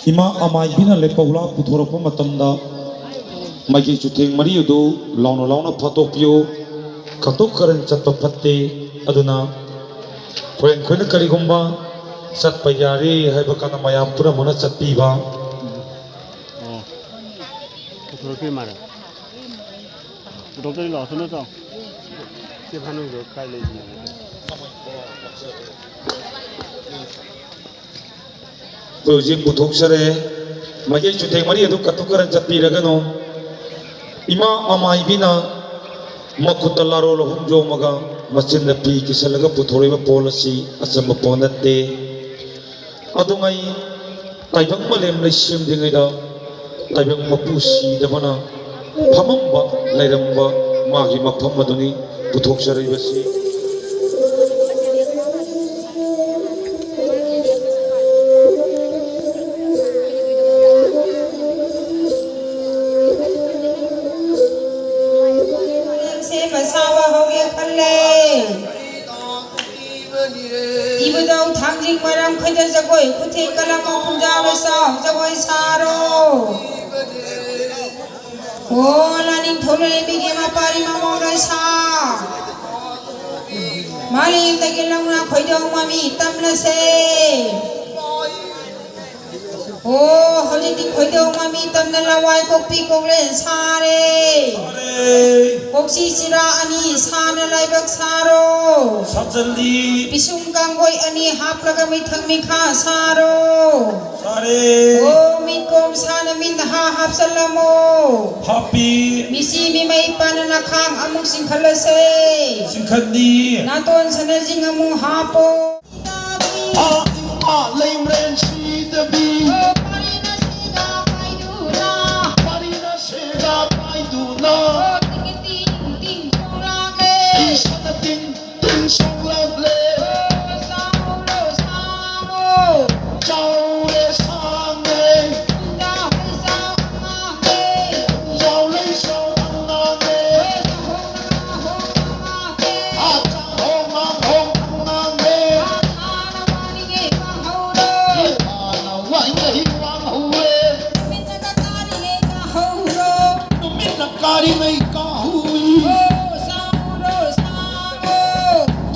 ima amai bina le paula puthora pa matamda magi chutheng mari udu launa phato pio khatok karan chatpa phatte aduna khoen khoina kari gumba sat payari haiba kana mayam pura mona chatpi ba puthora ke mara doctor lo suno to ke phanu ro kai le ji Bujing puthok sare magi chutheng mari udu khatok karan chatpi ragano ima amai bina makutallaro lohum jo maga machin da pi kisalaga puthore ba policy asamba ponate adungai taibang malem lesim dingai da taibang mapusi da bana phamamba lairamba magi mapham aduni puthok sarai basi Thanging maram khada jagoi khuthi kalama khunjawe sa jagoi saro o laning thole bige ma pari ma morai sa malin tagilang na khoidong mami tamna se o holi ti khoidong mami tamna lawai kokpi koklen sare koksi sira ani sana laibak saro sajandi bisung kanggoy ani haplaga may thangmikha saro sare o mikom sana min ha hapsalamo happy misi mi may pananakhang among singkhalase singkhandi naton sana jing among hapo lemren si the bee parina sida paiduna parina sega paiduna ting ting surage isana ting ting songlagle samo samo chau le sange da sa ma chau le sange ata hong nange ana wai ngai wang huwe min na kari mai ka hui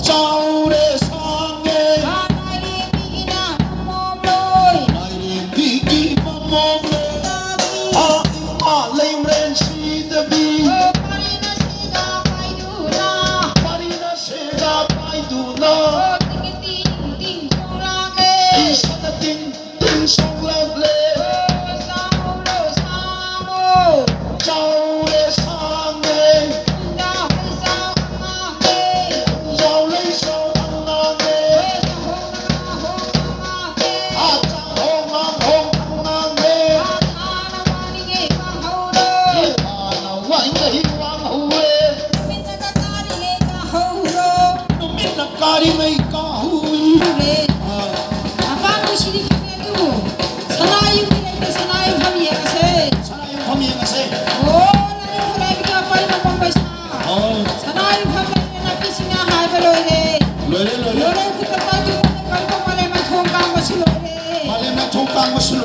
chau le sange ai bigi mamom lemren si the bee parina sega paiduna isana ting ting songlagle chau le sange chau le sange ata hong nange ana wai ngai wang huwe min na kari mai ka hui sanayong pamiyang ase loire mali na thongkang masulo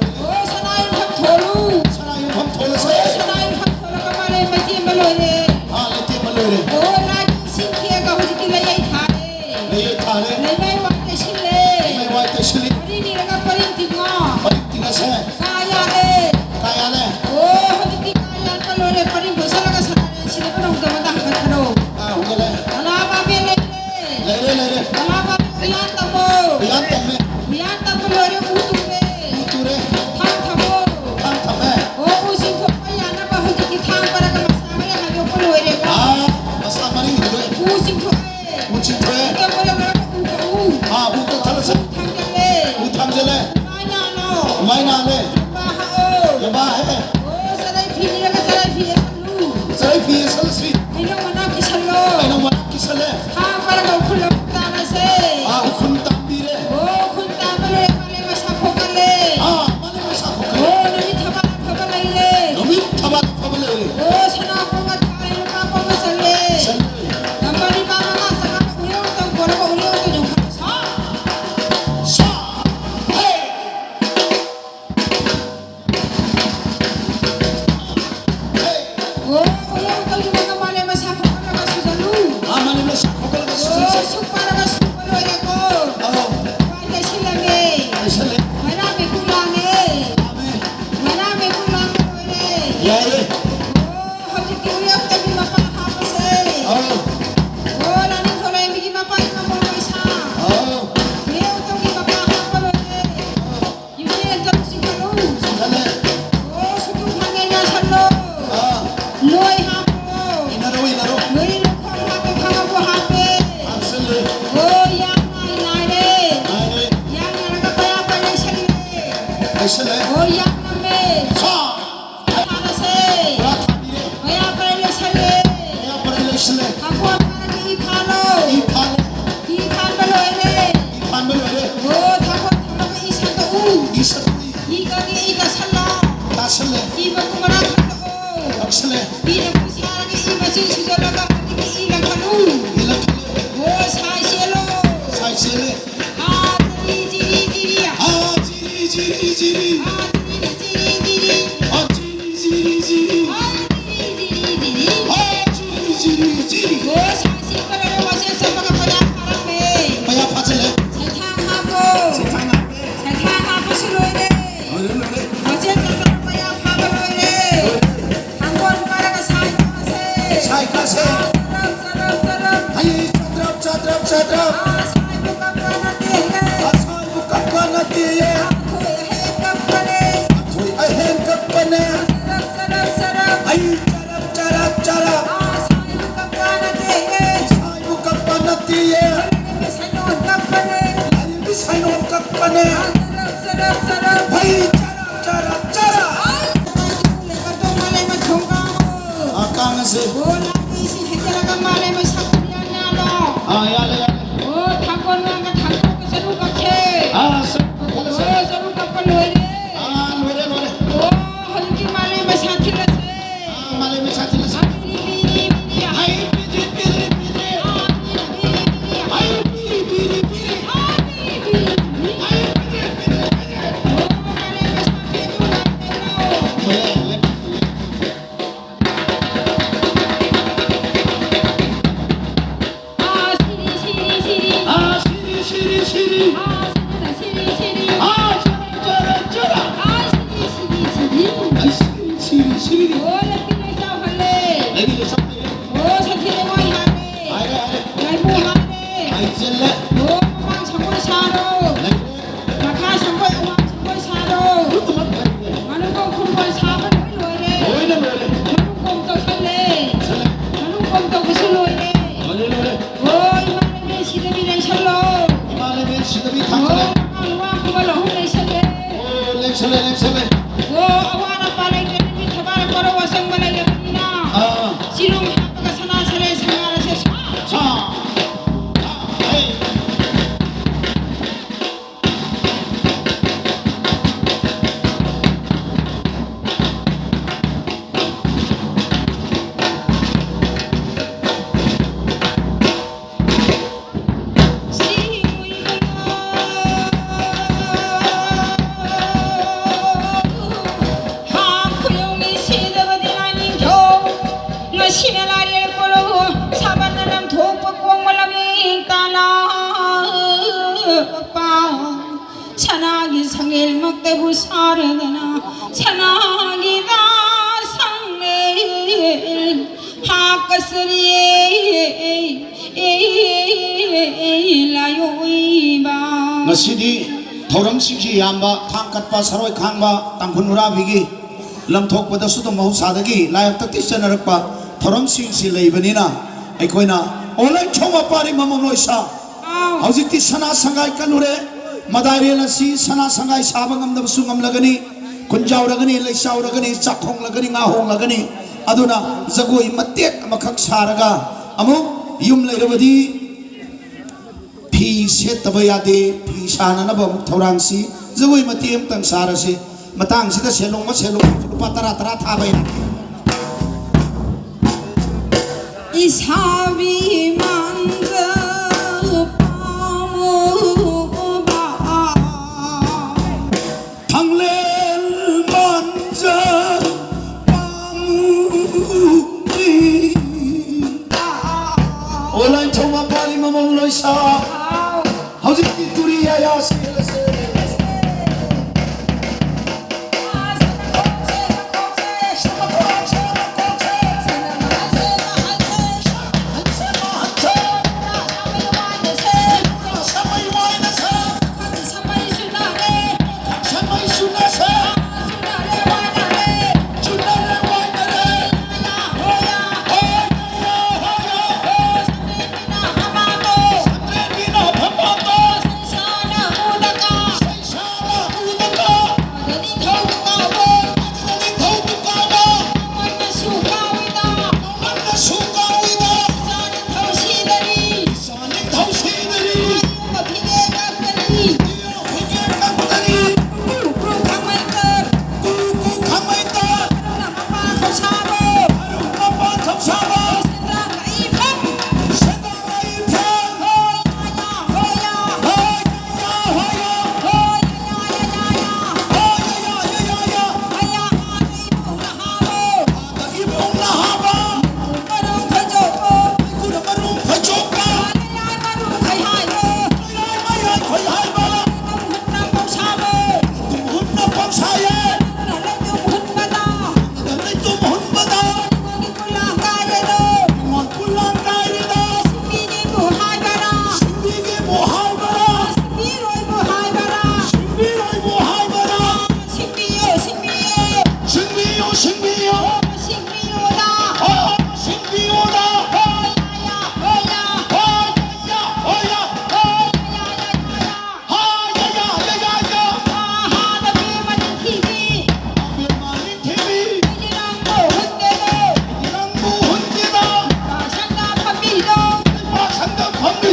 sanayong pam thole se leti maloire leye thale mai wai te shili parintinga se kaya le hungale lere yan tamme uture thang thame masa mari hidoi uchi thwe uto thala se uthamjele mai na le yaba he sarai fi salsi aina wana kisale ukhun tambire mane masa khokale nomi thabat khabale sa hey 파슬레 이는 사랑의 이맛을 수절라가 어디게 이랑가루 일라칼레 오 사시엘로 사이셀레 아 지리지리지리야 아 지리지리지리 아 지리지리지리 아 지리지리지리 아 지리지리지리 아 지리지리지리 오 사시엘로 와서 서버가 뭐야 바람에 파야 파슬레 설탕하고 세상에 설탕하고 술로이래 어제 떴던 뭐야 파버로이래 한번 가라가 사이까세 사이카세 서럽 아이 차드랍 아 사이고 깜깜한데 아 사이부 깎아놨디에 해 토이 아행 깎아내 서럽 아이 짜랍 아 사이고 깜깜한데 사이부 깎아놨디에 살롱 깜깜해 아이 사이노 깎아내 서럽 아이 짜랍 내가 또 말해면 건강하고 아 깡아세 올라이시 해결하가 말해면 사쿠리하냐노 아 야래 오 당권나가 당권가 서로 깎해 아 오 서로 깎아 놓으래 노래 오 허리기 말해면 사킬러세 아 말레미 차틀레 비리비리비리야 아이 삐리 아이 삐리 아 시리 아 짜라 아이 시리 애기도 sap해 아이래 아이 젤레 오이네 노래 이말레미 시드미 탕틀레 오 랭설레 아 Silong hapag sa nasare sa ngara sa 자, 에이. 찬하기 상일 막대부 사르거나 찬하기가 상일 하까스리에 라요이바 ngasi thoramsingsi yamba thangkatpa saroi khangba tangkhunurabigi lamthokpada sudum mahusada-gi layak takti chanarakpa thoramsingsi leibanina aikoina online choma pari mamamloisa hojikti sana sangai kanure madari lasi sana sangai saba ngamdab su ngamlagani kunjauragani leisauragani chakhonglagani ngahonglagani aduna jagoi matek amakhak saraga amu yum leirabadi 피 셋다바 야데 피 사나나바 토랑시 저거이 마티엠 땅 사라시 마땅시다 셀롱마 루파 따라 타바이 이사비 만저 파무바 당렐 만자 파무리 온라인 통화 파리 마몽로이사 how's Turiya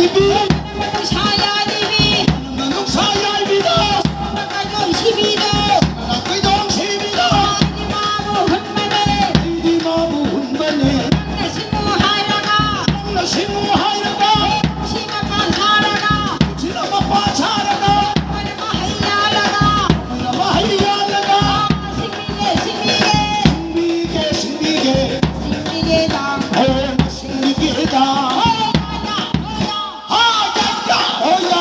이비 사야리비 농사야이비다 가좀 시비도 나귀동 시비다 마부 hun만에 이마부 운반에 신무 하이라가 나 신무하이라가 심각한 사라가 지나마 빠차라가 얼마 하이야라가 나마 하이야라가 신비게 신비게 신비게다 신비게다 하야야 어야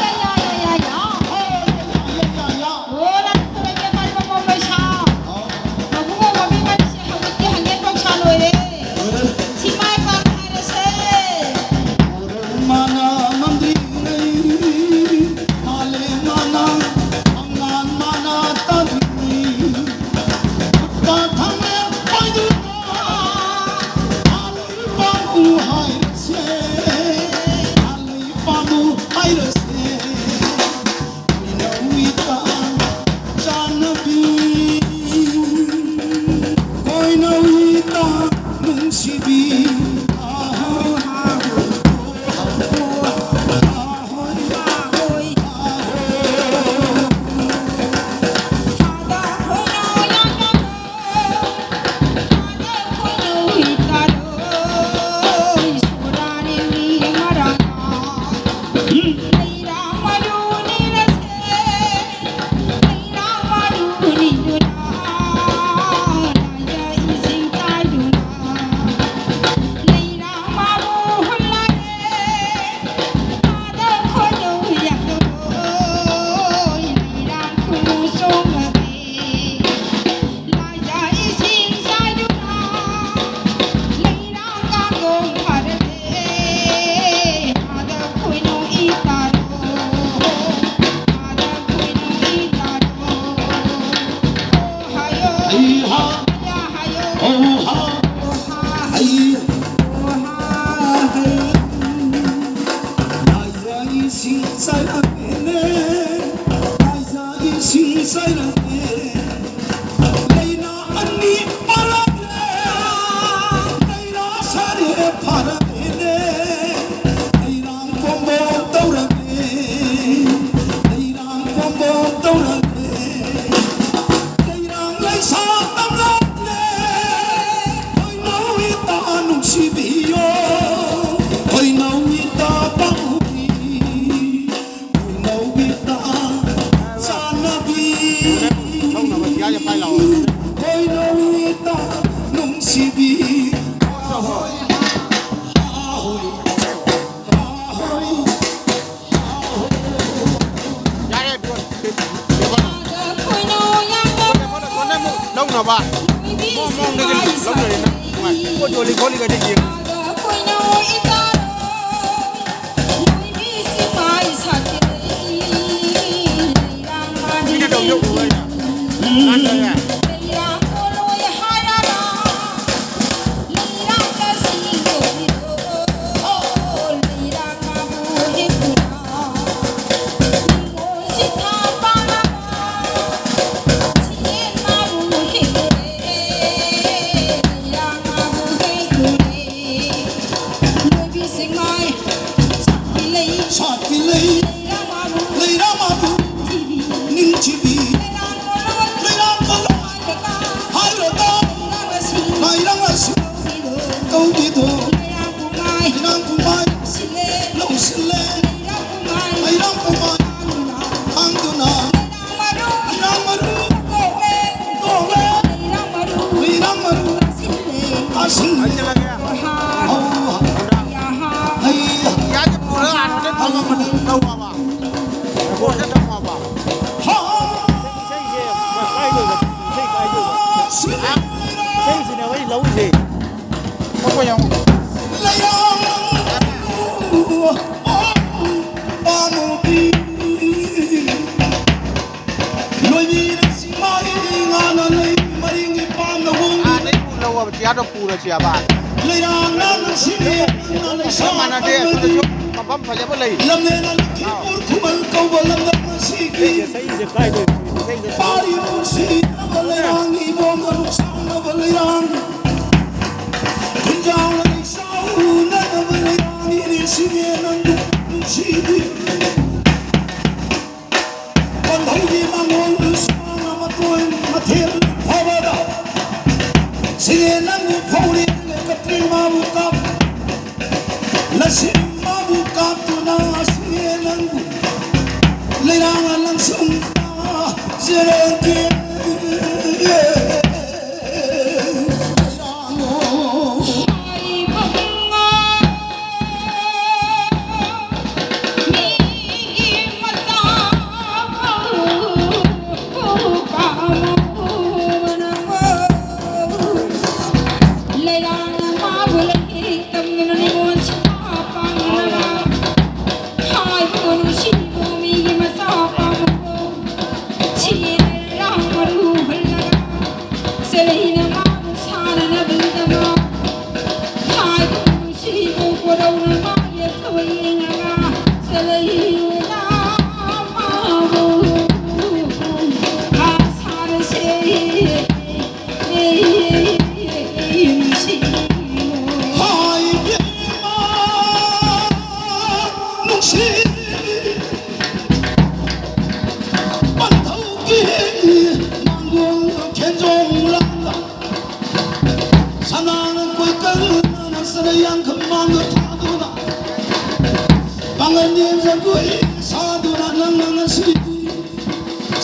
야야야야야 야야야 오라 또래게 말고 몸을 사 너무고 몸이 말지 하겠지 한개 뻑사 노래 치마에 꽉 하르세 얼마나 남들이네 말레마나 ang안마나 따들이 따탕에 빠이들아 알리바무 하이르세 알리바무 하이르세 위너위다 잔나비 거이너위다 눈시비 이하 오하 아이 나야 이 신사라네 나야 이 신사라네 레이나 언니 말아네 레이나 사례 파라네 레이랑 봄봄 떠오르네 레이랑 봄봄 떠오르네 레이랑 레이사 남자네 거의 너위다 눈치비요 거의 너위다 방울이 거의 너위다 산나비 không nào mà chia cho phải lầu 거의 너위다 눈치비 giá đây buồn con đây đông nào bà mong mong đây cái đông này ngoài con chuột đi con đi cái gì cái đầu dụng rồi ăn rồi à 사필레이 레이라마부 닝치비 레이랑 걸로 하이로다 나이랑 와시 거기도 이랑 구마이 노실레 나이랑 구마이 한두나 이랑 마루 노래 레이랑 마루 아실레 anh chưa nghe 아우 하이야 giá cho cô đỡ ăn đến không mà mình đâu mà bà cô rất đông mà bà xây gì nào ấy lâu gì không có nhau đấy lâu mà chia đâu phù là chia bà sao mà nó đi mà bấm phải lấy lấy xây dựng cái gì xây dựng Hãy subscribe cho kênh Ghiền Mì Gõ để không bỏ lỡ những video hấp dẫn 이리 시계는 눈치디 건더기 망원 수많아 맞고인 마태를 봐봐다 시계는 포리 끝을 마부값 라신 마부값 두나 시계는 레랑한 랑숭다 시래기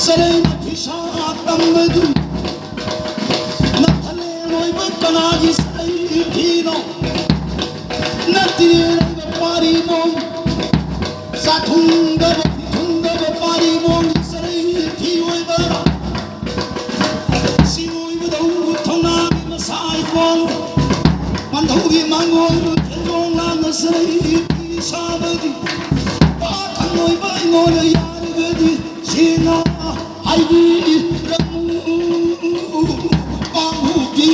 Sarayna pisha tamadu nathale noi bakanaji sarai pino natire pari mom sathunga pari mom sarai pioi bara sinoi budau thona masai kon pandhogi mangol jong la sarai sabadi pa thanoi bai ngol yar gadi sina Haibi ramu pamuki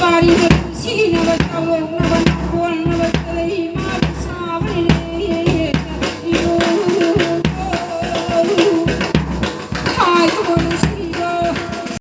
Pari